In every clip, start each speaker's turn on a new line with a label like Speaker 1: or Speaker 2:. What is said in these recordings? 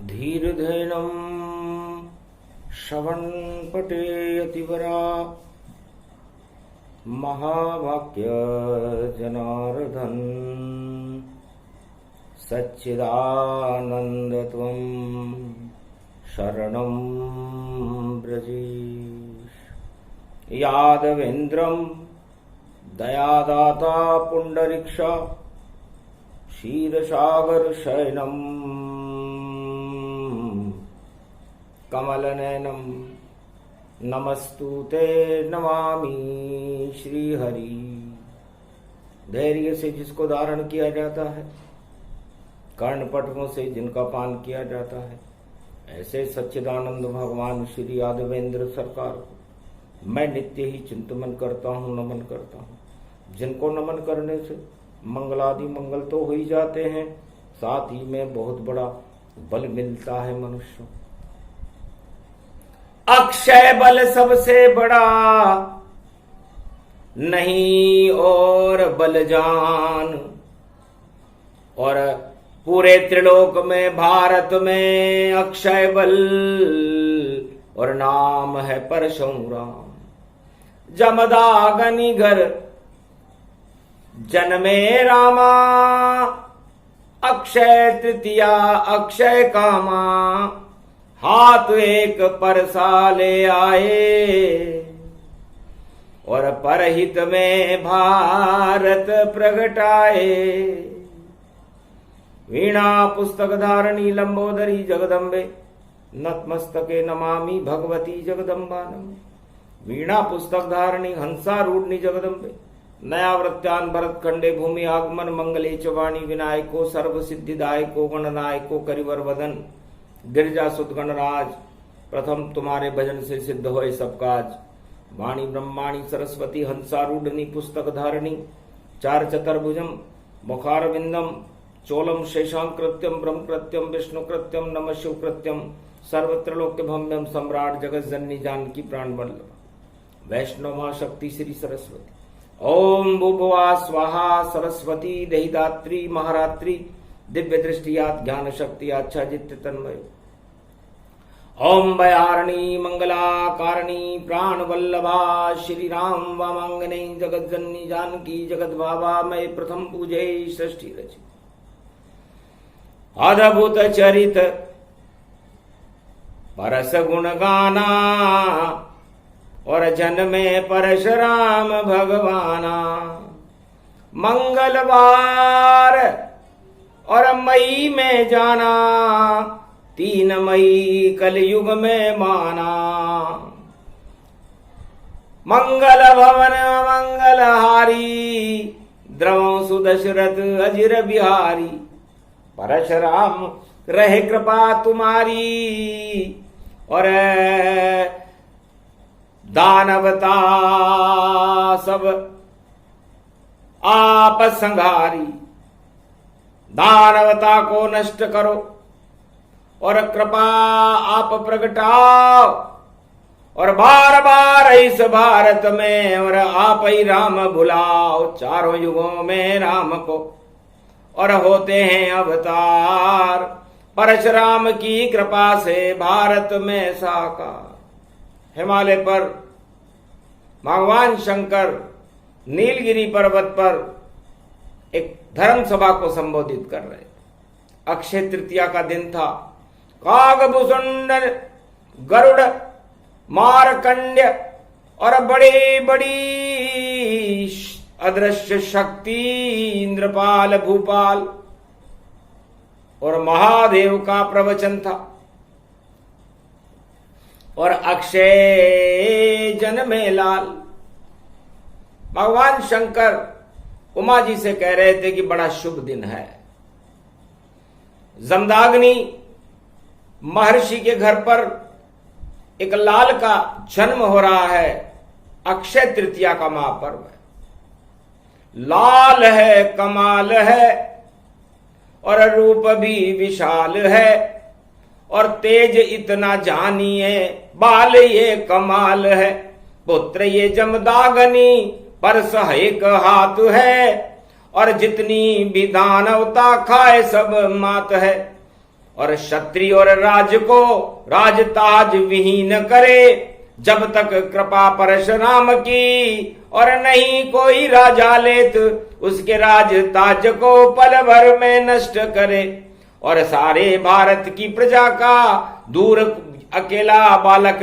Speaker 1: धीर्धेनं श्रवणपटे यतिवरा महावाक्य जनार्दन सच्चिदानन्दत्वं शरणं व्रजेश। यादवेन्द्रं दयादाता पुण्डरीक्षा क्षीरसागर शयनं कमलनयनं नमस्तुते नमामि श्रीहरि। धैर्य से जिसको धारण किया जाता है, कर्णपटकों से जिनका पान किया जाता है, ऐसे सच्चिदानंद भगवान श्री यादवेंद्र सरकार को मैं नित्य ही चिंतन करता हूँ, नमन करता हूँ। जिनको नमन करने से मंगलादि मंगल तो हो ही जाते हैं, साथ ही में बहुत बड़ा बल मिलता है मनुष्य। अक्षय बल सबसे बड़ा नहीं और बलजान, और पूरे त्रिलोक में भारत में अक्षय बल और नाम है परशुराम। जमदागनि घर जन्मे रामा, अक्षय तृतीया अक्षय कामा, हाथ एक परसा ले आए, और परहित में भारत प्रगटाए। वीणा पुस्तक धारणी लंबोदरी जगदम्बे, नतमस्तके नमामि भगवती जगदम्बानम। वीणा पुस्तक धारणी हंसारूढ़नि जगदम्बे, नयावृत्यान भरत खंडे भूमि आगमन मंगले च वाणी विनायको सर्व सिद्धिदायको गणनायको करिवर वदन। गिरजा सुत गणराज प्रथम तुम्हारे भजन से सिद्ध होए सब काज। वाणी ब्रह्माणी सरस्वती हंसारूढ़नि पुस्तक धारणी, चार चतुर्भुजम मुखारविंदम चोलम शेषांकृत्यम ब्रह्म कृत्यम विष्णु कृत्यम नमः शिव कृत्यम, सर्वत्रलोक्य भम्यम सम्राट जगत जननी जानकी प्राण वल्लभ। वैष्णव मां शक्ति श्री सरस्वती। ओम भूभुवा स्वाहा सरस्वती दहिदात्री महारात्रि, दिव्य दृष्टियात ज्ञान शक्ति आच्छादित तन्मय। ओम भयारणी मंगलाकारणी प्राण वल्लभा, श्री राम वामांगने जगत जननी जानकी जगत भावा। मैं प्रथम पूजे सृष्टि रचि, अद्भुत चरित परस गुण गाना, और जन्मे परशुराम भगवाना। मंगलवार और मई में जाना, 3 मई कलयुग में माना। मंगल भवन मंगलहारी, द्रवं सुदशरथ अजिर बिहारी। परशुराम रहे कृपा तुम्हारी, और दानवता सब आप संहारी। दानवता को नष्ट करो और कृपा आप प्रगटाओ, और बार बार इस भारत में और आप ही राम बुलाओ। चारों युगों में राम को और होते हैं अवतार, परशुराम की कृपा से भारत में साकार। हिमालय पर भगवान शंकर नीलगिरी पर्वत पर एक धर्म सभा को संबोधित कर रहे। अक्षय तृतीया का दिन था। कागभूषुंड गरुड़ मारकंड्य और बड़ी बड़ी अदृश्य शक्ति इंद्रपाल भूपाल और महादेव का प्रवचन था। और अक्षय जन्मे लाल, भगवान शंकर उमा जी से कह रहे थे कि बड़ा शुभ दिन है। जमदाग्नि महर्षि के घर पर एक लाल का जन्म हो रहा है। अक्षय तृतीया का महापर्व है। लाल है, कमाल है, और रूप भी विशाल है, और तेज इतना जानिए, बाल ये कमाल है। पुत्र ये जमदाग्नि पर सहायक हाथ है, और जितनी भी दानवता खाए सब मात है। और क्षत्रिय और राज को राजताज विहीन करे, जब तक कृपा परशुराम की और नहीं कोई राजा लेत, उसके राज ताज को पल भर में नष्ट करे। और सारे भारत की प्रजा का दूर अकेला बालक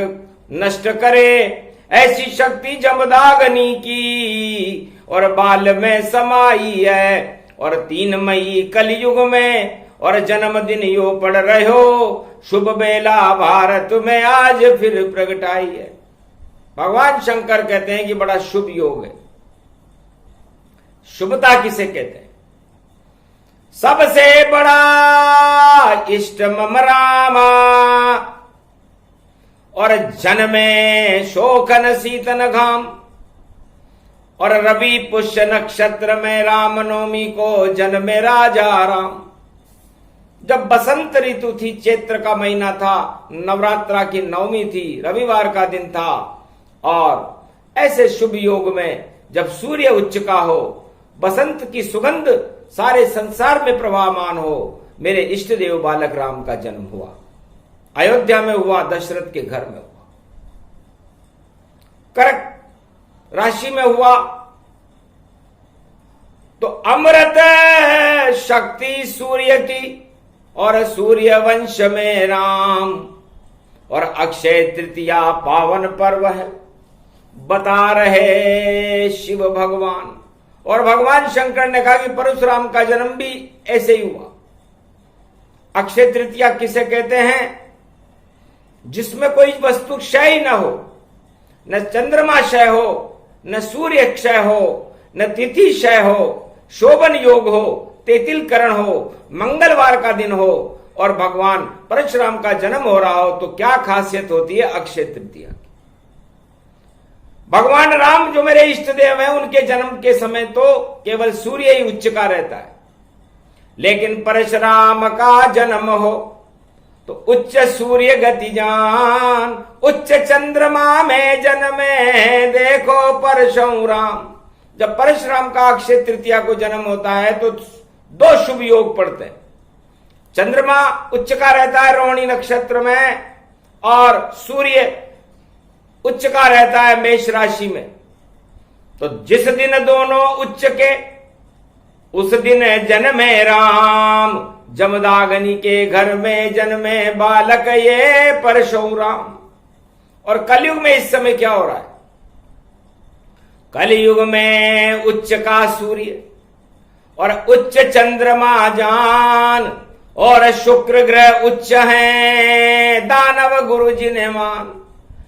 Speaker 1: नष्ट करे, ऐसी शक्ति जमदाग्नि की और बाल में समाई है। और 3 मई कलयुग में और जन्मदिन यो पढ़ रहे हो, शुभ बेला भारत में आज फिर प्रगटाई है। भगवान शंकर कहते हैं कि बड़ा शुभ योग है। शुभता किसे कहते हैं? सबसे बड़ा इष्ट मम रामा, और जन्मे शोकन शीतन घाम, और रवि पुष्य नक्षत्र में रामनवमी को जन्मे राजा राम। जब बसंत ऋतु थी, चैत्र का महीना था, नवरात्रा की नवमी थी, रविवार का दिन था, और ऐसे शुभ योग में जब सूर्य उच्च का हो, बसंत की सुगंध सारे संसार में प्रवाहमान हो, मेरे इष्ट देव बालक राम का जन्म हुआ। अयोध्या में हुआ, दशरथ के घर में हुआ। कर्क राशि में हुआ तो अमृत शक्ति सूर्य की, और सूर्य वंश में राम, और अक्षय तृतीया पावन पर्व है, बता रहे शिव भगवान। और भगवान शंकर ने कहा कि परशुराम का जन्म भी ऐसे ही हुआ। अक्षय तृतीया किसे कहते हैं? जिसमें कोई वस्तु क्षय न हो, न चंद्रमा क्षय हो, न सूर्य क्षय हो, न तिथि क्षय हो, शोभन योग हो, तेतिल करण हो, मंगलवार का दिन हो, और भगवान परशुराम का जन्म हो रहा हो, तो क्या खासियत होती है अक्षय तृतीया की? भगवान राम जो मेरे इष्ट देव हैं, उनके जन्म के समय तो केवल सूर्य ही उच्च का रहता है, लेकिन परशुराम का जन्म हो तो उच्च सूर्य गति जान, उच्च चंद्रमा में जन्मे देखो परशुराम। जब परशुराम का अक्षय तृतीया को जन्म होता है तो 2 शुभ योग पड़ते हैं। चंद्रमा उच्च का रहता है रोहिणी नक्षत्र में, और सूर्य उच्च का रहता है मेष राशि में। तो जिस दिन दोनों उच्च के, उस दिन जन्मे राम, जमदाग्नि के घर में जन्मे बालक ये परशुराम। और कलयुग में इस समय क्या हो रहा है? कलयुग में उच्च का सूर्य और उच्च चंद्रमा जान, और शुक्र ग्रह उच्च हैं, दानव गुरु जी ने मान।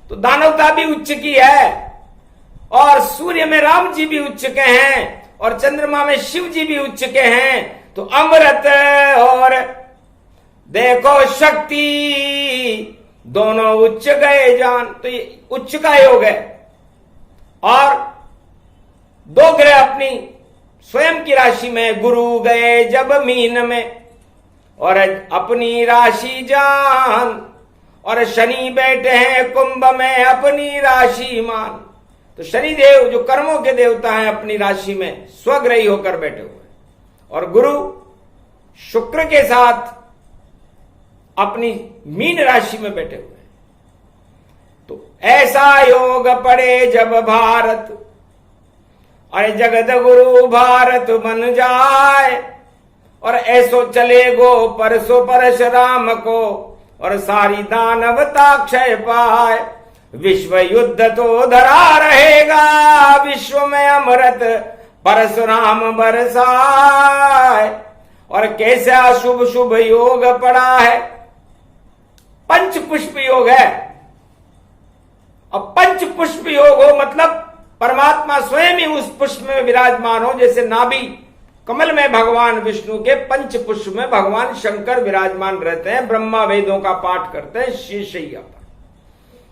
Speaker 1: तो दानवता भी उच्च की है, और सूर्य में राम जी भी उच्च के हैं, और चंद्रमा में शिव जी भी उच्च के हैं। तो अमृत और देखो शक्ति दोनों उच्च गए जान। तो ये उच्च का योग है। और 2 ग्रह अपनी स्वयं की राशि में, गुरु गए जब मीन में और अपनी राशि जान, और शनि बैठे हैं कुंभ में अपनी राशि मान। तो शनि देव जो कर्मों के देवता हैं अपनी राशि में स्वग्रही होकर बैठे हुए, और गुरु शुक्र के साथ अपनी मीन राशि में बैठे हुए। तो ऐसा योग पड़े जब भारत, अरे जगत गुरु भारत बन जाए, और ऐसो चले गो परसो परशुराम को, और सारी दानवता क्षय पाए। विश्व युद्ध तो धरा रहेगा, विश्व में अमृत परशुराम बरसाए। और कैसे अशुभ शुभ योग पड़ा है? पंच पुष्प योग है। अब पंच पुष्प योग हो मतलब परमात्मा स्वयं ही उस पुष्प में विराजमान हो। जैसे नाभि कमल में भगवान विष्णु के, पंच पुष्प में भगवान शंकर विराजमान रहते हैं, ब्रह्मा वेदों का पाठ करते हैं शीशैया पर।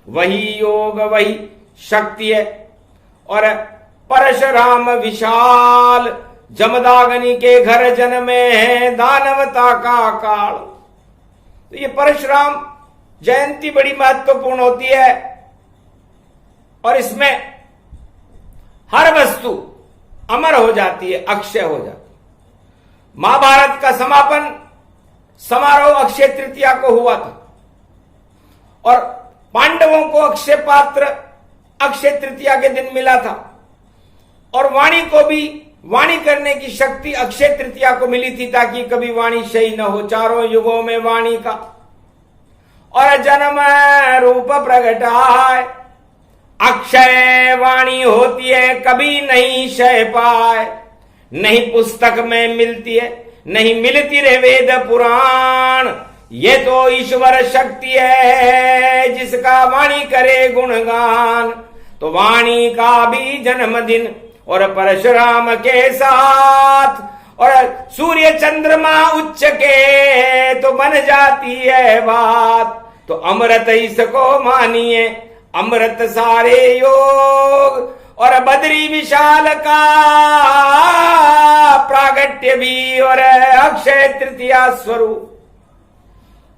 Speaker 1: वही योग वही शक्ति है। और परशुराम विशाल जमदाग्नि के घर जन्मे हैं, दानवता का काल। तो ये परशुराम जयंती बड़ी महत्वपूर्ण होती है, और इसमें हर वस्तु अमर हो जाती है, अक्षय हो जाती है। महाभारत का समापन समारोह अक्षय तृतीया को हुआ था और पांडवों को अक्षय पात्र अक्षय तृतीया के दिन मिला था और वाणी को भी वाणी करने की शक्ति अक्षय तृतीया को मिली थी ताकि कभी वाणी क्षय न हो। चारों युगों में वाणी का और जन्म रूप प्रगटाए अक्षय वाणी होती है कभी नहीं क्षय पाए। नहीं पुस्तक में मिलती है नहीं मिलती रे वेद पुराण, ये तो ईश्वर शक्ति है जिसका वाणी करे गुणगान। तो वाणी का भी जन्मदिन और परशुराम के साथ और सूर्य चंद्रमा उच्च के तो बन जाती है बात। तो अमृत इसको मानिए अमृत सारे योग और बद्री विशाल का प्रागट्य भी और अक्षय तृतीया स्वरूप।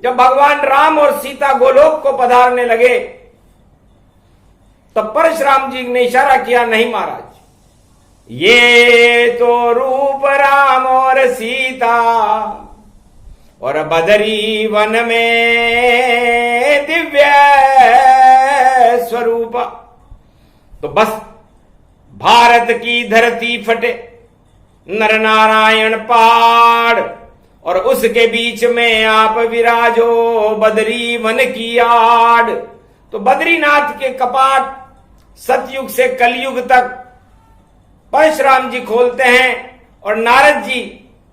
Speaker 1: जब भगवान राम और सीता गोलोक को पधारने लगे तब परशुराम जी ने इशारा किया, नहीं महाराज, ये तो रूप राम और सीता और बदरी वन में दिव्य स्वरूप। तो बस भारत की धरती फटे नर नारायण पहाड़ और उसके बीच में आप विराजो बदरी वन की आड़। तो बद्रीनाथ के कपाट सतयुग से कलयुग तक परशुराम जी खोलते हैं और नारद जी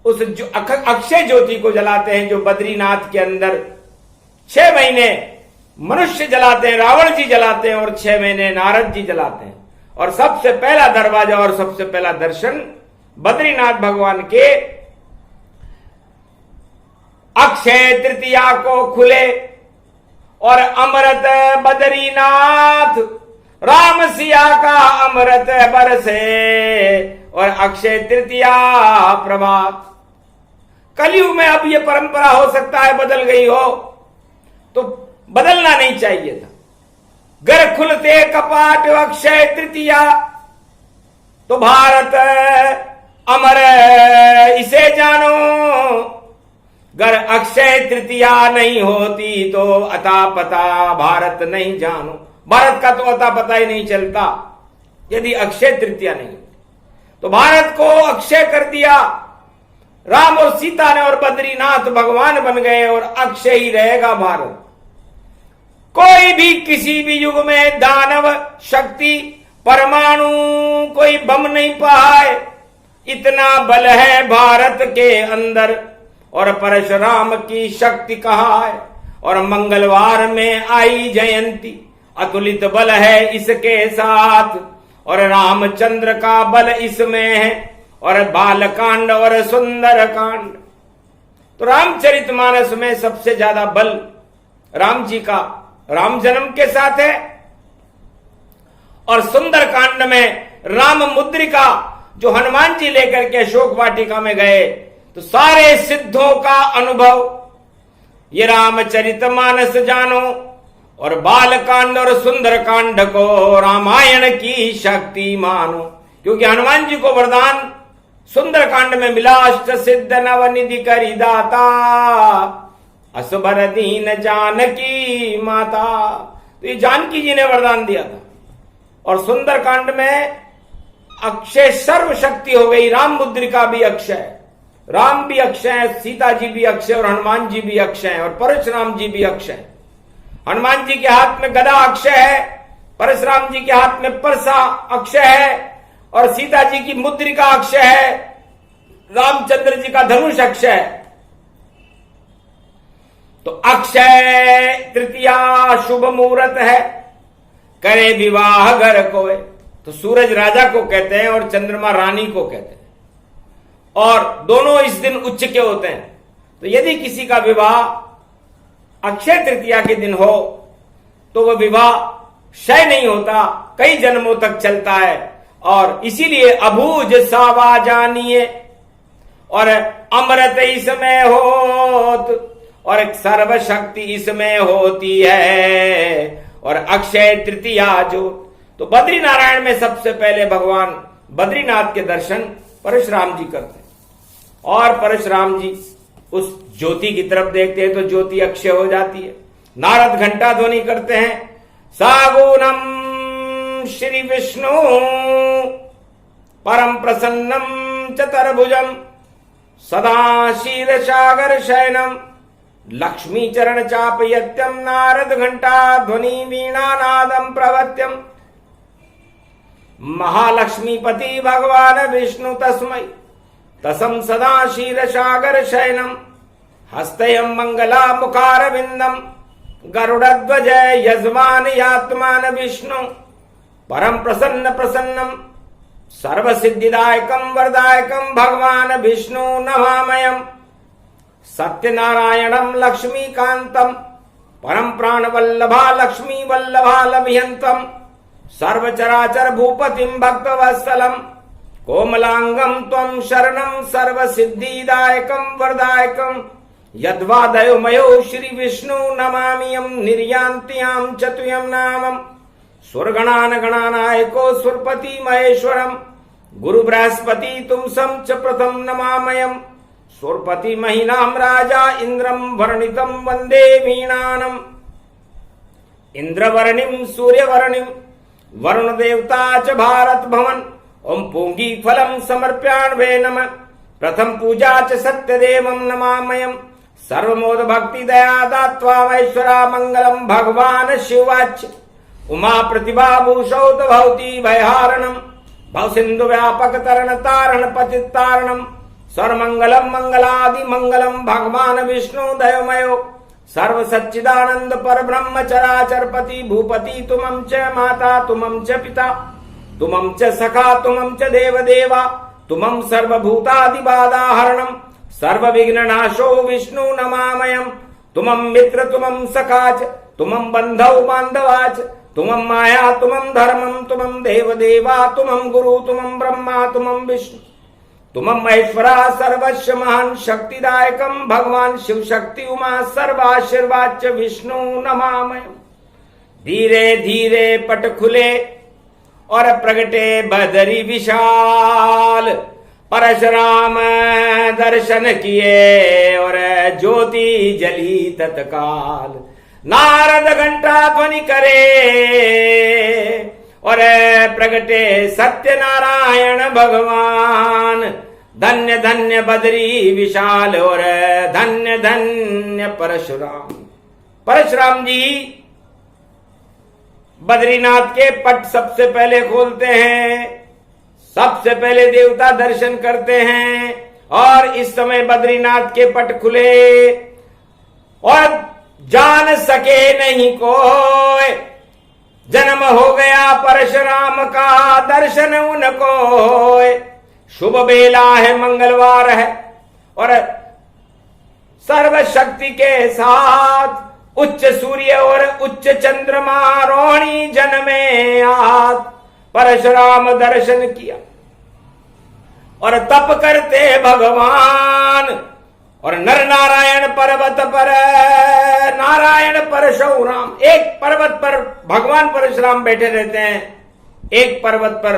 Speaker 1: उस अक्षय ज्योति को जलाते हैं जो बद्रीनाथ के अंदर 6 महीने मनुष्य जलाते हैं, रावण जी जलाते हैं और 6 महीने नारद जी जलाते हैं। और सबसे पहला दरवाजा और सबसे पहला दर्शन बद्रीनाथ भगवान के अक्षय तृतीया को खुले और अमृत बद्रीनाथ राम सिया का अमृत बरसे और अक्षय तृतीया प्रभात। कलयुग में अब यह परंपरा हो सकता है बदल गई हो, तो बदलना नहीं चाहिए था। घर खुलते कपाट अक्षय तृतीया तो भारत अमर इसे जानो। गर अक्षय तृतीया नहीं होती तो अता पता भारत नहीं जानो। भारत का तो अता पता ही नहीं चलता यदि अक्षय तृतीया नहीं होती। तो भारत को अक्षय कर दिया राम और सीता ने और बद्रीनाथ भगवान बन गए और अक्षय ही रहेगा भारत। कोई भी किसी भी युग में दानव शक्ति परमाणु कोई बम नहीं पाए, इतना बल है भारत के अंदर। और परशुराम की शक्ति कहा है और मंगलवार में आई जयंती अतुलित बल है इसके साथ और रामचंद्र का बल इसमें है और बालकांड और सुंदर कांड। तो रामचरितमानस में सबसे ज्यादा बल राम जी का राम जन्म के साथ है और सुंदर कांड में राम मुद्रिका जो हनुमान जी लेकर के अशोक वाटिका में गए तो सारे सिद्धों का अनुभव ये रामचरितमानस जानो और बालकांड और सुंदर कांड को रामायण की शक्ति मानो। क्योंकि हनुमान जी को वरदान सुंदर कांड में मिला, अष्ट सिद्ध नवनिधि करी दाता असबर दीन जानकी माता। तो ये जानकी जी ने वरदान दिया था और सुंदर कांड में अक्षय सर्व शक्ति हो गई। राम मुद्रिका भी अक्षय है, राम भी अक्षय है, सीता जी भी अक्षय और हनुमान जी भी अक्षय है और परशुराम जी भी अक्षय है। हनुमान जी के हाथ में गदा अक्षय है, परशुराम जी के हाथ में परसा अक्षय है और सीता जी की मुद्रिका अक्षय है, रामचंद्र जी का धनुष अक्षय है। तो अक्षय तृतीया शुभ मुहूर्त है, करे विवाह घर कोय। तो सूरज राजा को कहते हैं और चंद्रमा रानी को कहते हैं और दोनों इस दिन उच्च के होते हैं। तो यदि किसी का विवाह अक्षय तृतीया के दिन हो तो वह विवाह क्षय नहीं होता, कई जन्मों तक चलता है। और इसीलिए अभूज सावा जानिए और अमृत इसमें होत और सर्वशक्ति इसमें होती है और अक्षय तृतीया जो। तो बद्री नारायण में सबसे पहले भगवान बद्रीनाथ के दर्शन परशुराम जी करते हैं और परशुराम जी उस ज्योति की तरफ देखते हैं तो ज्योति अक्षय हो जाती है। नारद घंटा ध्वनि करते हैं, सागुणम श्री विष्णु परम प्रसन्नम चतुर्भुजम सदा क्षीरसागर शयनम लक्ष्मी चरण चापयत्यम नारद घंटा ध्वनि वीणा नादम प्रवत्यम महालक्ष्मीपति भगवान विष्णु तस्मै तसम सदा क्षीरसागर शयनम हस्तयम मंगला मुखारविंदम गरुड़ध्वज यजमान यात्मान विष्णु परम प्रसन्न प्रसन्नम सर्व सिद्धिदायकम वरदायकम भगवान विष्णु नमामयम सत्यनारायणम लक्ष्मीकांतम परम प्राण वल्लभा लक्ष्मी वल्लभा लभयंतम सर्वचराचर भूपतिम भक्तवत्सलम कोमलांगम त्वं शरणं सर्व सिद्धिदायकम वरदायकम यद्वादयो मयो श्री विष्णु नमामियम निर्यान्त्याम चतुयम नामम स्वर्गणान गणानायको सुरपति महेश्वरम गुरु बृहस्पति तुम सम च प्रथम नमामयम सुरपति महीनाम राजा इंद्रम वर्णितम वंदे वीणानम इंद्रवर्णिम सूर्यवर्णिम वरुण देवता च भारत भवन ओम पूंगी फलम समर्प्याण्वे नमः प्रथम पूजा च सत्यदेवम नमामयम सर्वमोद भक्ति दया दात्वा महेश्वरा मंगलम भगवान शिवाच उमा प्रतिभा भूषौत भवती भयहारणम भव सिंधु व्यापक तरण तारण पतित तारणम सर्वमंगलम मंगलादि मंगलम भगवान विष्णु दयमयो सर्व सच्चिदानंद पर ब्रह्म चराचर पति भूपति तुमं च माता तुमं च पिता तुमं च सखा तुमं च देव देवा तुमं सर्वभूतादि बाधाहरणम सर्व विघ्न नाशो विष्णु नमामयम तुमं मित्र तुमं सखाच तुमं बंधौ बांधवाच तुमं माया तुमं धर्मम तुमं देव देवा तुमं गुरु तुमं ब्रह्मा तुमं विष्णु तुमं महेश्वरा सर्वस्व महान शक्तिदायकम भगवान शिव शक्ति उमा सर्वाशीर्वाच विष्णु नमामयम। धीरे धीरे पट खुले और प्रगटे बदरी विशाल परशुराम दर्शन किए और ज्योति जली तत्काल नारद घंटा ध्वनि करे और प्रगटे सत्यनारायण भगवान धन्य धन्य बदरी विशाल और धन्य धन्य परशुराम। परशुराम जी बद्रीनाथ के पट सबसे पहले खोलते हैं, सबसे पहले देवता दर्शन करते हैं और इस समय बद्रीनाथ के पट खुले और जान सके नहीं कोई जन्म हो गया परशुराम का दर्शन उनको शुभ बेला है मंगलवार है और सर्व शक्ति के साथ उच्च सूर्य और उच्च चंद्रमा रोहिणी जन में आज परशुराम दर्शन किया और तप करते भगवान और नर नारायण पर्वत पर नारायण परशुराम एक पर्वत पर भगवान परशुराम बैठे रहते हैं, एक पर्वत पर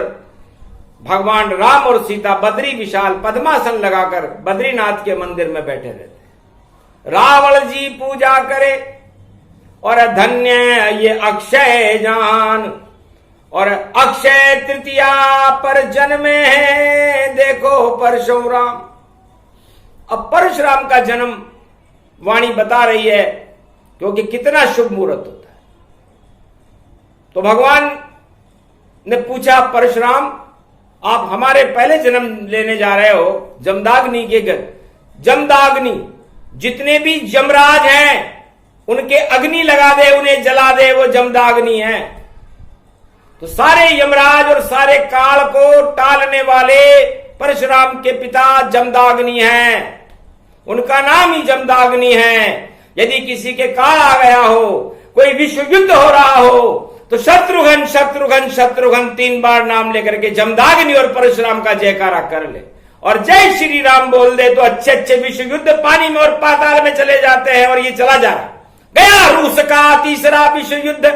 Speaker 1: भगवान राम और सीता बद्री विशाल पद्मासन लगाकर बद्रीनाथ के मंदिर में बैठे रहते हैं। रावण जी पूजा करे और धन्य ये अक्षय जान और अक्षय तृतीया पर जन्मे हैं देखो परशुराम। अब परशुराम का जन्म वाणी बता रही है क्योंकि कितना शुभ मुहूर्त होता है। तो भगवान ने पूछा परशुराम आप हमारे पहले जन्म लेने जा रहे हो जमदाग्नि के घर। जमदाग्नि जितने भी यमराज हैं उनके अग्नि लगा दे उन्हें जला दे वो जमदाग्नि है। तो सारे यमराज और सारे काल को टालने वाले परशुराम के पिता जमदाग्नि हैं, उनका नाम ही जमदाग्नि है। यदि किसी के काल आ गया हो कोई विश्व युद्ध हो रहा हो तो शत्रुघ्न शत्रुघ्न शत्रुघ्न 3 बार नाम लेकर के जमदाग्नि और परशुराम का जयकारा कर ले और जय श्री राम बोल दे तो अच्छे अच्छे विश्व युद्ध पानी में और पाताल में चले जाते हैं। और ये चला जा रहा गया रूस का तीसरा विश्व युद्ध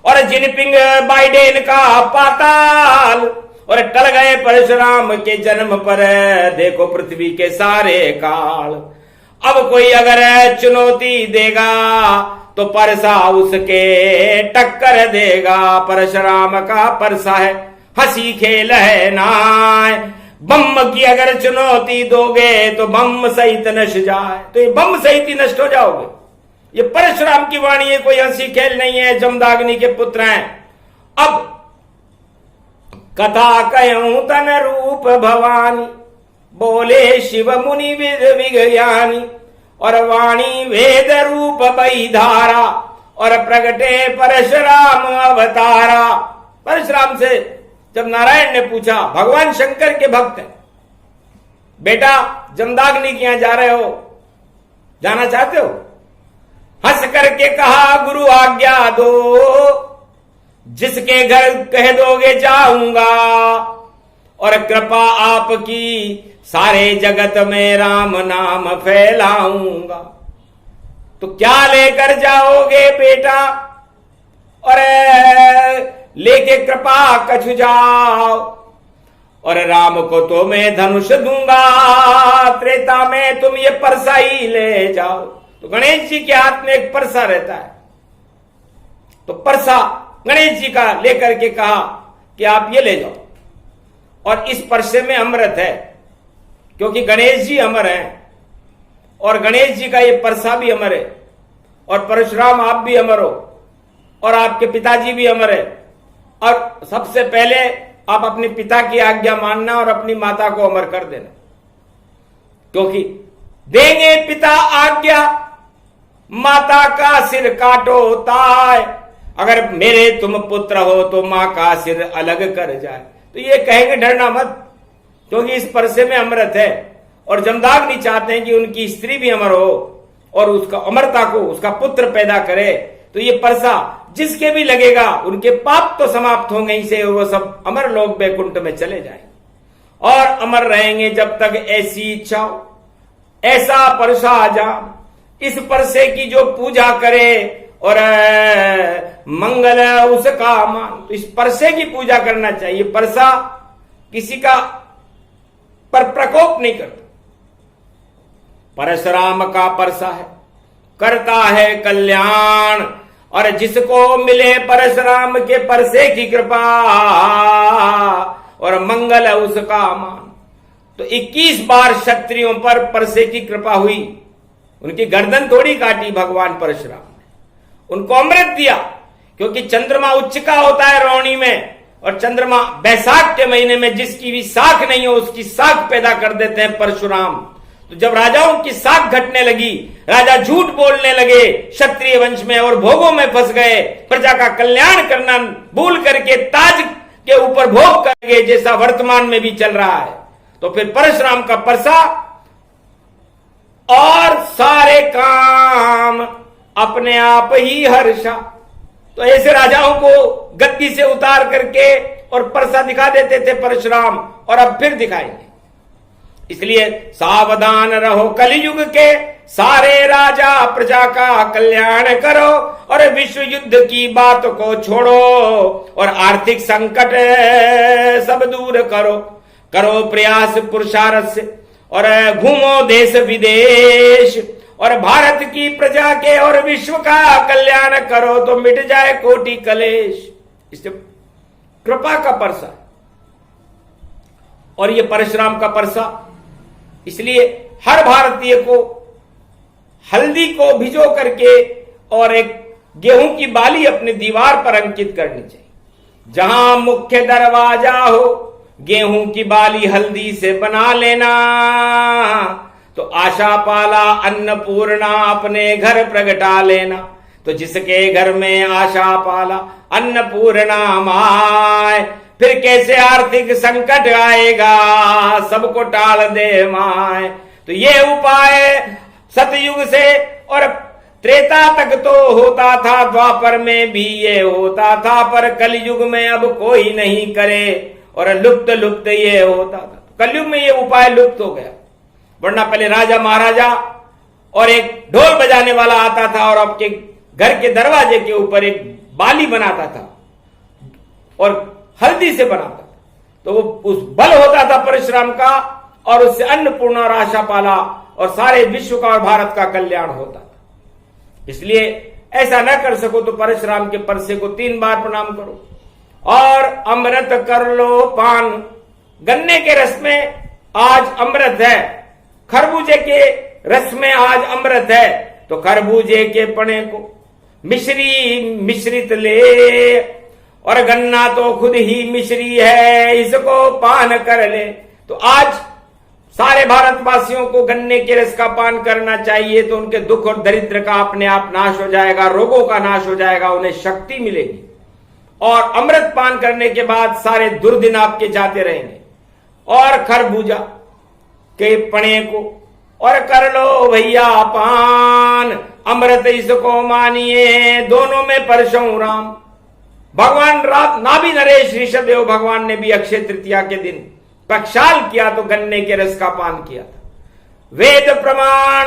Speaker 1: और जिनपिंग बाइडेन का पाताल और टल गए परशुराम के जन्म पर देखो पृथ्वी के सारे काल। अब कोई अगर चुनौती देगा तो परसा उसके टक्कर देगा। परशुराम का परसा है हंसी खेल है नाय। बम की अगर चुनौती दोगे तो बम सहित नष्ट जाए, तो ये बम सहित ही नष्ट हो जाओगे। ये परशुराम की वाणी है, कोई हंसी खेल नहीं है। जमदाग्नि के पुत्र हैं। अब कथा कहूं तन रूप भवानी, बोले शिव मुनि विद विज्ञानी। और वाणी वेद रूप बही धारा, और प्रगटे परशुराम अवतारा। परशुराम से जब नारायण ने पूछा, भगवान शंकर के भक्त हैं, बेटा जमदाग्नि के यहां जा रहे हो, जाना चाहते हो? हंस करके कहा गुरु आज्ञा दो, जिसके घर कह दोगे जाऊंगा। और कृपा आपकी सारे जगत में राम नाम फैलाऊंगा। तो क्या लेकर जाओगे बेटा? और लेके कृपा कछु जाओ। और राम को तो मैं धनुष दूंगा, त्रेता में तुम ये परसा ही ले जाओ। तो गणेश जी के हाथ में एक परसा रहता है, तो परसा गणेश जी का लेकर के कहा कि आप ये ले जाओ। और इस परसे में अमृत है, क्योंकि गणेश जी अमर हैं, और गणेश जी का ये परसा भी अमर है। और परशुराम आप भी अमर हो, और आपके पिताजी भी अमर है। और सबसे पहले आप अपने पिता की आज्ञा मानना और अपनी माता को अमर कर देना, क्योंकि देंगे पिता आज्ञा माता का सिर काटो ताय। अगर मेरे तुम पुत्र हो तो मां का सिर अलग कर जाए। तो ये कहेंगे डरना मत, क्योंकि इस परसे में अमृत है। और जमदाग्नि चाहते हैं कि उनकी स्त्री भी अमर हो और उसका अमरता को उसका पुत्र पैदा करे। तो ये परसा जिसके भी लगेगा उनके पाप तो समाप्त होंगे ही से, और वो सब अमर लोक वैकुंठ में चले जाएंगे और अमर रहेंगे जब तक ऐसी इच्छा हो। ऐसा परसा जाम, इस परसे की जो पूजा करे और मंगल उसका मान। तो इस परसे की पूजा करना चाहिए। परसा किसी का पर प्रकोप नहीं करता। परशुराम का परसा है, करता है कल्याण। और जिसको मिले परशुराम के परसे की कृपा और मंगल उसका मान। तो 21 बार क्षत्रियों पर परसे की कृपा हुई। उनकी गर्दन थोड़ी काटी भगवान परशुराम ने, उनको अमृत दिया। क्योंकि चंद्रमा उच्च का होता है रोहिणी में, और चंद्रमा बैसाख के महीने में जिसकी भी साख नहीं हो उसकी साख पैदा कर देते हैं परशुराम। तो जब राजाओं की साख घटने लगी, राजा झूठ बोलने लगे क्षत्रिय वंश में और भोगों में फंस गए, प्रजा का कल्याण करना भूल करके ताज के ऊपर भोग कर गए, जैसा वर्तमान में भी चल रहा है। तो फिर परशुराम का परसा और सारे काम अपने आप ही हर्षा। तो ऐसे राजाओं को गद्दी से उतार करके और परसा दिखा देते थे परशुराम, और अब फिर दिखाएंगे। इसलिए सावधान रहो कलयुग के सारे राजा, प्रजा का कल्याण करो और विश्व युद्ध की बात को छोड़ो और आर्थिक संकट सब दूर करो। करो प्रयास पुरुषार्थ से और घूमो देश विदेश और भारत की प्रजा के और विश्व का कल्याण करो तो मिट जाए कोटि कलेश। इससे कृपा का परसा और ये परशुराम का परसा। इसलिए हर भारतीय को हल्दी को भिजो करके और एक गेहूं की बाली अपनी दीवार पर अंकित करनी चाहिए। जहां मुख्य दरवाजा हो गेहूं की बाली हल्दी से बना लेना, तो आशा पाला अन्नपूर्णा अपने घर प्रगटा लेना। तो जिसके घर में आशा पाला अन्नपूर्णा माय, फिर कैसे आर्थिक संकट आएगा सबको टाल दे माय। तो ये उपाय सतयुग से और त्रेता तक तो होता था, द्वापर में भी ये होता था, पर कलयुग में अब कोई नहीं करे और लुप्त लुप्त ये होता था। कलयुग में ये उपाय लुप्त हो गया, वरना पहले राजा महाराजा और एक ढोल बजाने वाला आता था और आपके घर के दरवाजे के ऊपर एक बाली बनाता था और हल्दी से बनाता था। तो वो उस बल होता था परशुराम का, और उससे अन्नपूर्णा और आशा पाला और सारे विश्व का और भारत का कल्याण होता था। इसलिए ऐसा न कर सको तो परशुराम के परसे को 3 बार प्रणाम करो और अमृत कर लो पान। गन्ने के रस में आज अमृत है, खरबूजे के रस में आज अमृत है, तो खरबूजे के पने को मिश्री मिश्रित ले, और गन्ना तो खुद ही मिश्री है, इसको पान कर ले। तो आज सारे भारतवासियों को गन्ने के रस का पान करना चाहिए, तो उनके दुख और दरिद्र का अपने आप नाश हो जाएगा, रोगों का नाश हो जाएगा, उन्हें शक्ति मिलेगी और अमृत पान करने के बाद सारे दुर्दिन आपके जाते रहेंगे। और खरबूजा के पने को और कर लो भैया पान, अमृत इसको मानिए, दोनों में परशुराम। भगवान नाभि नरेश ऋषभदेव भगवान ने भी अक्षय तृतीया के दिन प्रक्षाल किया तो गन्ने के रस का पान किया था। वेद प्रमाण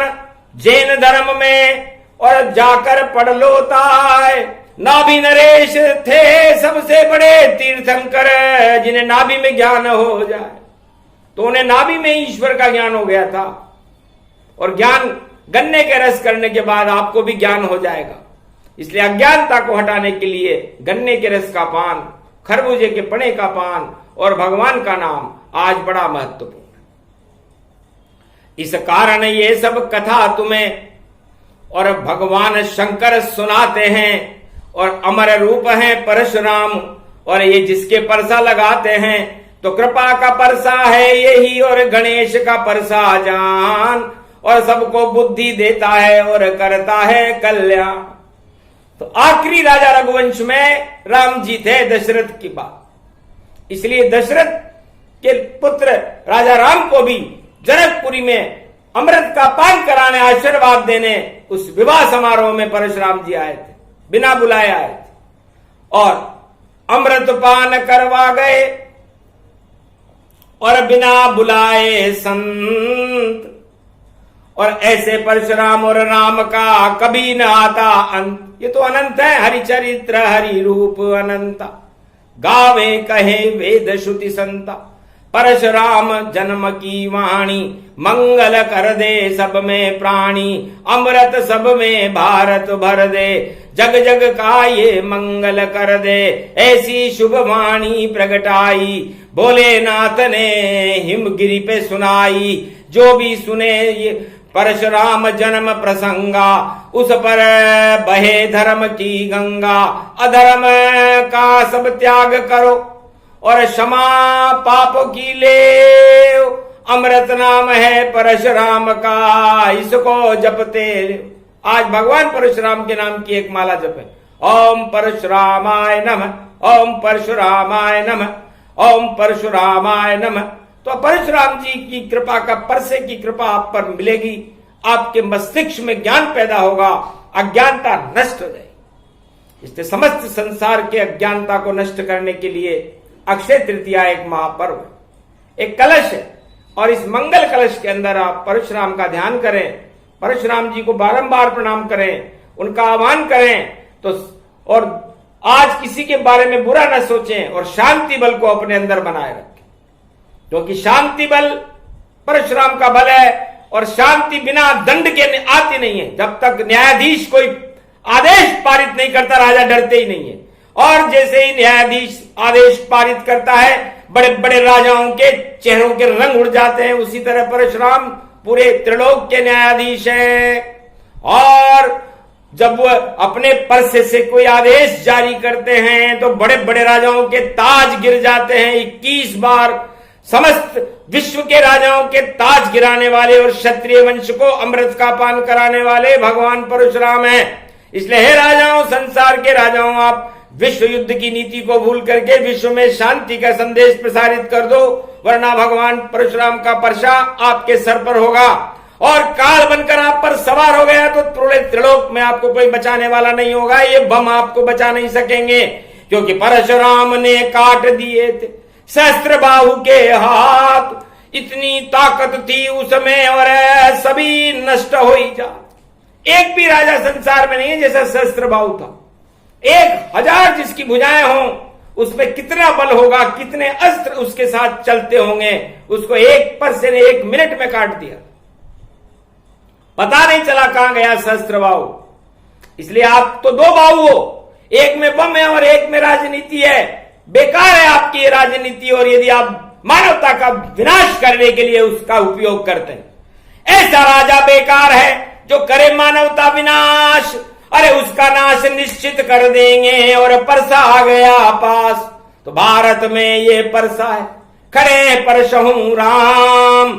Speaker 1: जैन धर्म में और जाकर पढ़ लो ताय, नाभि नरेश थे सबसे बड़े तीर्थंकर, जिन्हें नाभि में ज्ञान हो जाए तो उन्हें नाभि में ईश्वर का ज्ञान हो गया था। और ज्ञान गन्ने के रस करने के बाद आपको भी ज्ञान हो जाएगा। इसलिए अज्ञानता को हटाने के लिए गन्ने के रस का पान, खरबूजे के पने का पान और भगवान का नाम आज बड़ा महत्वपूर्ण है। इस कारण ये सब कथा तुम्हें और भगवान शंकर सुनाते हैं, और अमर रूप हैं परशुराम, और ये जिसके परसा लगाते हैं तो कृपा का परसा है यही, और गणेश का परसा जान, और सबको बुद्धि देता है और करता है कल्याण। तो आखिरी राजा रघुवंश में राम जी थे दशरथ की बात, इसलिए दशरथ के पुत्र राजा राम को भी जनकपुरी में अमृत का पान कराने, आशीर्वाद देने उस विवाह समारोह में परशुराम जी आए थे, बिना बुलाए आए थे और अमृत पान करवा गए और बिना बुलाए संत। और ऐसे परशुराम और राम का कभी न आता अंत। ये तो अनंत है, हरि चरित्र हरि रूप अनंता, गावे कहे वेद श्रुति संता। परशुराम जन्म की वाणी, मंगल कर दे सब में प्राणी, अमृत सब में भारत भर दे, जग जग का ये मंगल कर दे, ऐसी शुभ वाणी प्रगटाई, भोलेनाथ ने हिमगिरी पे सुनाई। जो भी सुने ये परशुराम जन्म प्रसंगा, उस पर बहे धर्म की गंगा। अधर्म का सब त्याग करो और क्षमा पाप की ले, अमृत नाम है परशुराम का, इसको जपते। आज भगवान परशुराम के नाम की एक माला जपे, ओम परशुरामाय नमः, ओम परशुरामाय नमः, ओम परशुरामाय नमः। तो परशुराम जी की कृपा का, परसे की कृपा आप पर मिलेगी, आपके मस्तिष्क में ज्ञान पैदा होगा, अज्ञानता नष्ट हो जाएगी। इसलिए समस्त संसार के अज्ञानता को नष्ट करने के लिए अक्षय तृतीया एक महापर्व, एक कलश है, और इस मंगल कलश के अंदर आप परशुराम का ध्यान करें, परशुराम जी को बारंबार प्रणाम करें, उनका आह्वान करें। तो और आज किसी के बारे में बुरा न सोचें और शांति बल को अपने अंदर बनाए रखें, क्योंकि शांति बल परशुराम का बल है, और शांति बिना दंड के आती नहीं है। जब तक न्यायाधीश कोई आदेश पारित नहीं करता, राजा डरते ही नहीं है, और जैसे ही न्यायाधीश आदेश पारित करता है, बड़े बड़े राजाओं के चेहरों के रंग उड़ जाते हैं। उसी तरह परशुराम पूरे त्रिलोक के न्यायाधीश हैं, और जब वो अपने परसे से कोई आदेश जारी करते हैं तो बड़े बड़े राजाओं के ताज गिर जाते हैं। 21 बार समस्त विश्व के राजाओं के ताज गिराने वाले और क्षत्रिय वंश को अमृत का पान कराने वाले भगवान परशुराम हैं। इसलिए हे राजाओं, संसार के राजाओं, आप विश्व युद्ध की नीति को भूल करके विश्व में शांति का संदेश प्रसारित कर दो, वरना भगवान परशुराम का परसा आपके सर पर होगा और काल बनकर आप पर सवार हो गया तो पूरे त्रिलोक में आपको कोई बचाने वाला नहीं होगा। ये बम आपको बचा नहीं सकेंगे, क्योंकि परशुराम ने काट दिए थे सहस्त्र बाहु के हाथ। इतनी ताकत थी उसमें और सभी नष्ट हो ही जाते। एक भी राजा संसार में नहीं है जैसा सहस्त्र बाहु था। 1000 जिसकी भुजाएं हों, उसमें कितना बल होगा, कितने अस्त्र उसके साथ चलते होंगे। उसको एक पर से 1 मिनट में काट दिया। पता नहीं चला कहां गया सहस्त्र बाहु। इसलिए आप तो दो बाहु हो, एक में बम है और एक में राजनीति है। बेकार है आपकी ये राजनीति, और यदि आप मानवता का विनाश करने के लिए उसका उपयोग करते हैं, ऐसा राजा बेकार है जो करे मानवता विनाश। अरे उसका नाश निश्चित कर देंगे। और परसा आ गया पास, तो भारत में ये परसा है, खड़े परसहु राम।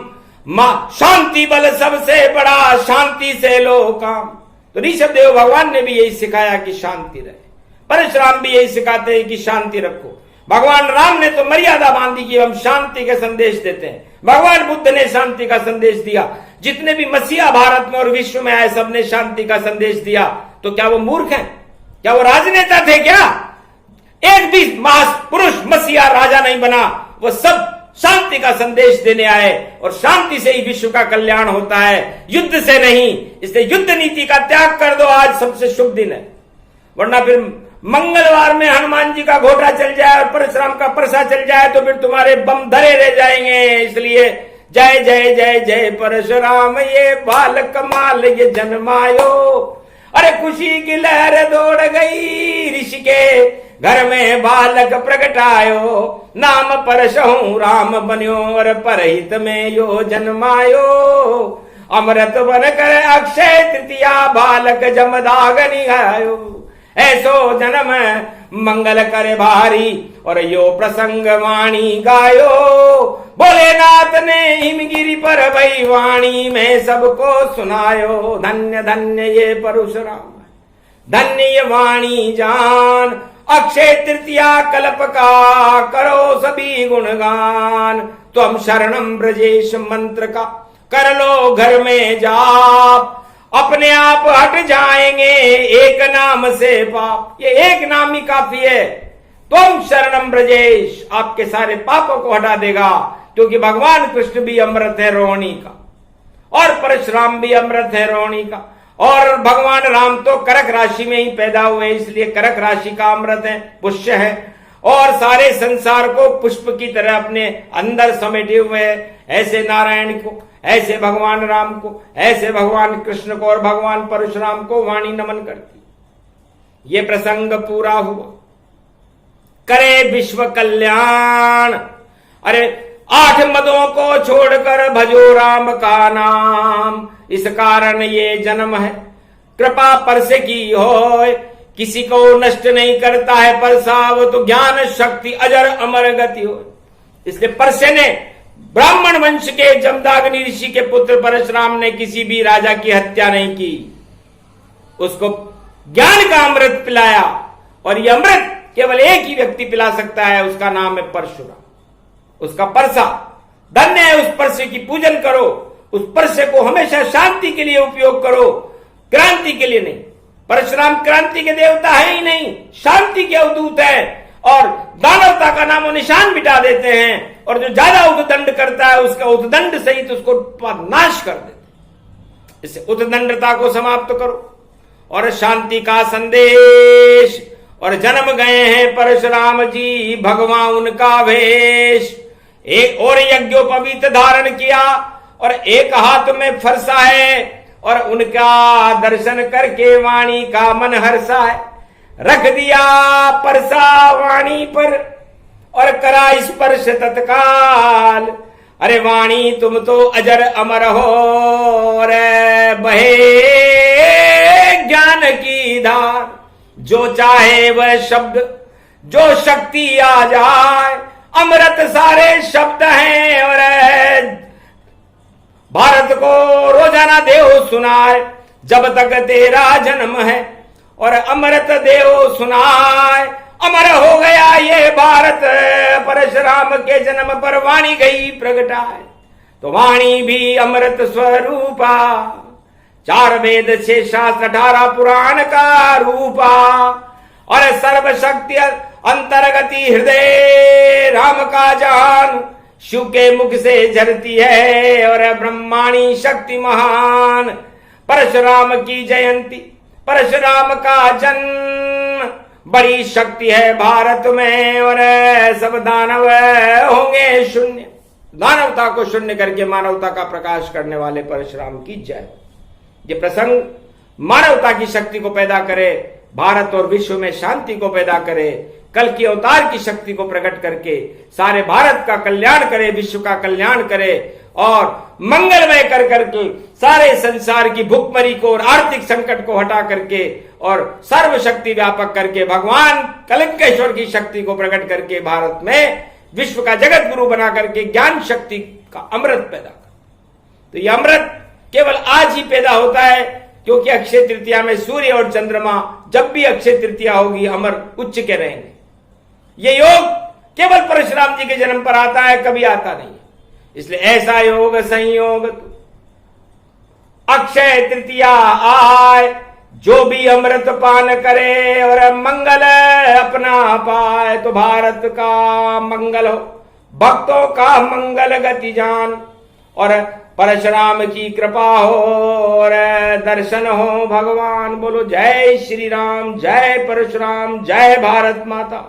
Speaker 1: शांति बल सबसे बड़ा, शांति से लो काम। तो ऋषभ देव भगवान ने भी यही सिखाया कि शांति रहे। परशुराम भी यही सिखाते हैं कि शांति रखो। भगवान राम ने तो मर्यादा बांधी कि हम शांति का संदेश देते हैं। भगवान बुद्ध ने शांति का संदेश दिया। जितने भी मसीहा भारत में और विश्व में आए सबने शांति का संदेश दिया। तो क्या वो मूर्ख हैं? क्या वो राजनेता थे? क्या एक भी महापुरुष मसीहा राजा नहीं बना। वो सब शांति का संदेश देने आए, और शांति से ही विश्व का कल्याण होता है, युद्ध से नहीं। इसलिए युद्ध नीति का त्याग कर दो। आज सबसे शुभ दिन है, वरना फिर मंगलवार में हनुमान जी का घोटा चल जाए और परशुराम का परसा चल जाए तो फिर तुम्हारे बम धरे रह जाएंगे। इसलिए जय जय जय जय परशुराम, ये बाल कमाल ये जन्मायो। अरे खुशी की लहर दौड़ गई, ऋषि के घर में बालक प्रगटायो। नाम परसहु राम बन्यो, और परहित में यो जन्मायो। अमृत बन कर अक्षय तृतीया, बालक जमदाग निहायो। ऐसो जन्म मंगल करे भारी, और यो प्रसंग वाणी गायो। भोलेनाथ ने हिमगिरी पर भई वाणी में सबको सुनायो। धन्य धन्य ये परशुराम, धन्य ये वाणी जान। अक्षय तृतीया कल्प का करो सभी गुणगान। तुम शरणम ब्रजेश मंत्र का कर लो घर में जाप। अपने आप हट जाएंगे एक नाम से पाप। ये एक नाम ही काफी है। तुम शरणम ब्रजेश, आपके सारे पापों को हटा देगा। क्योंकि भगवान कृष्ण भी अमृत है रोहिणी का, और परशुराम भी अमृत है रोहिणी का, और भगवान राम तो कर्क राशि में ही पैदा हुए, इसलिए कर्क राशि का अमृत है, पुष्य है। और सारे संसार को पुष्प की तरह अपने अंदर समेटे हुए है। ऐसे नारायण को, ऐसे भगवान राम को, ऐसे भगवान कृष्ण को और भगवान परशुराम को वाणी नमन करती। ये प्रसंग पूरा हुआ, करे विश्व कल्याण। अरे 8 मदों को छोड़कर भजो राम का नाम, इस कारण ये जन्म है। कृपा परसे की होय, किसी को नष्ट नहीं करता है परसा, वो तो ज्ञान शक्ति अजर अमर गति हो। इसलिए परसे ने ब्राह्मण वंश के जमदाग्नि ऋषि के पुत्र परशुराम ने किसी भी राजा की हत्या नहीं की, उसको ज्ञान का अमृत पिलाया। और यह अमृत केवल एक ही व्यक्ति पिला सकता है, उसका नाम है परशुराम, उसका परसा। धन्य है उस परसे की पूजन करो, उस परसे को हमेशा शांति के लिए उपयोग करो, क्रांति के लिए नहीं। परशुराम क्रांति के देवता है ही नहीं, शांति के अवधूत है, और दानवता का नामो निशान मिटा देते हैं। और जो ज्यादा उद्दंड करता है उसका उद्दंड सहित उसको नाश कर देते। इस उद्दंडता को समाप्त करो और शांति का संदेश। और जन्म गए हैं परशुराम जी, भगवान उनका वेश। एक और यज्ञोपवीत धारण किया और एक हाथ में फरसा है, और उनका दर्शन करके वाणी का मन हर्षा है। रख दिया परसा वाणी पर और करा स्पर्श तत्काल। अरे वाणी तुम तो अजर अमर हो, रे बहे ज्ञान की धार। जो चाहे वह शब्द, जो शक्ति आ जाए, अमृत सारे शब्द हैं। और भारत को रोजाना देव सुनाए जब तक तेरा जन्म है, और अमृत देव सुनाए। अमर हो गया ये भारत, परशुराम के जन्म पर वाणी गई प्रगटाए। तो वाणी भी अमृत स्वरूपा, 4 वेद 6 शास्त्र 18 पुराण का रूपा। और सर्वशक्ति अंतर्गति हृदय राम का जान, शिव के मुख से झरती है। और ब्रह्माणी शक्ति महान, परशुराम की जयंती, परशुराम का जन्म। बड़ी शक्ति है भारत में, और सब दानव होंगे शून्य। दानवता को शून्य करके मानवता का प्रकाश करने वाले परशुराम की जय। ये प्रसंग मानवता की शक्ति को पैदा करे, भारत और विश्व में शांति को पैदा करे, कल की अवतार की शक्ति को प्रकट करके सारे भारत का कल्याण करे, विश्व का कल्याण करे और मंगलमय कर करके सारे संसार की भुखमरी को और आर्थिक संकट को हटा करके और सर्वशक्ति व्यापक करके भगवान कलिंगेश्वर की शक्ति को प्रकट करके भारत में विश्व का जगत गुरु बना करके ज्ञान शक्ति का अमृत पैदा कर। तो ये अमृत केवल आज ही पैदा होता है, क्योंकि अक्षय तृतीया में सूर्य और चंद्रमा जब भी अक्षय तृतीया होगी अमर उच्च के रहेंगे। ये योग केवल परशुराम जी के जन्म पर आता है, कभी आता नहीं है। इसलिए ऐसा योग संयोग अक्षय तृतीया आए, जो भी अमृत पान करे और मंगल अपना पाए, तो भारत का मंगल हो, भक्तों का मंगल गति जान और परशुराम की कृपा हो और दर्शन हो भगवान। बोलो जय श्री राम, जय परशुराम, जय भारत माता।